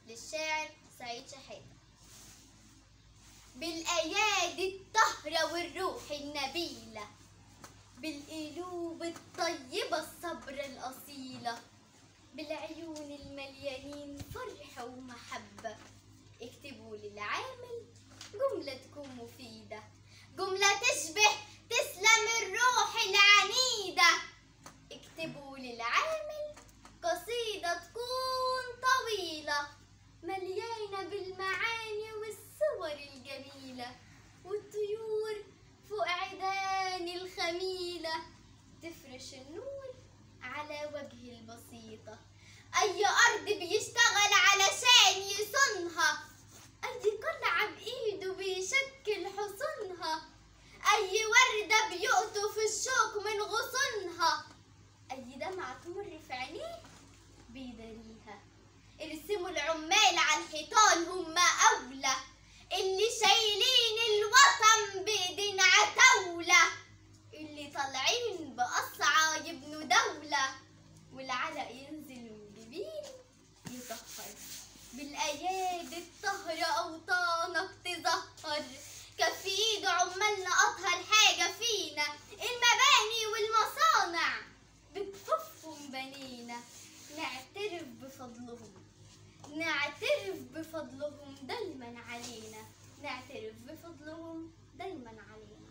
للشاعر سعيد شحاتة. بالأيادي الطاهرة والروح النبيلة، بالقلوب الطيبة الصبرة الأصيلة، بالعيون المليانين فرح ومحبة، اكتبوا للعامل جملة تكون مفيدة، جملة تشبه تسلم الروح العنيدة. اكتبوا للعامل قصيدة تكون طويلة مليانة بالمعاني والصور الجميلة، والطيور فوق عيدان الخميلة تفرش النور على وجه البسيطة. أي أرض بيشتغل علشان يصونها، أي قلعة بإيده بيشكل حصونها، أي وردة بيقطف الشوك من غصونها، أي دمعة تمر في عينيه بيداريها. ارسموا العمال على الحيطان هم أولى، اللي شايلين الوطن بإيدين عتاولة، اللي طالعين بأسعى يبنوا دولة، والعرق ينزل من جبين يطهر. بالأيادي الطاهرة أوطانك تزهر، كف في إيد عمالنا أطهر حاجة فينا، المباني والمصانع بكفوفهم بنينا. نعترف بفضلهم، نعترف بفضلهم دايما علينا، نعترف بفضلهم دايما علينا.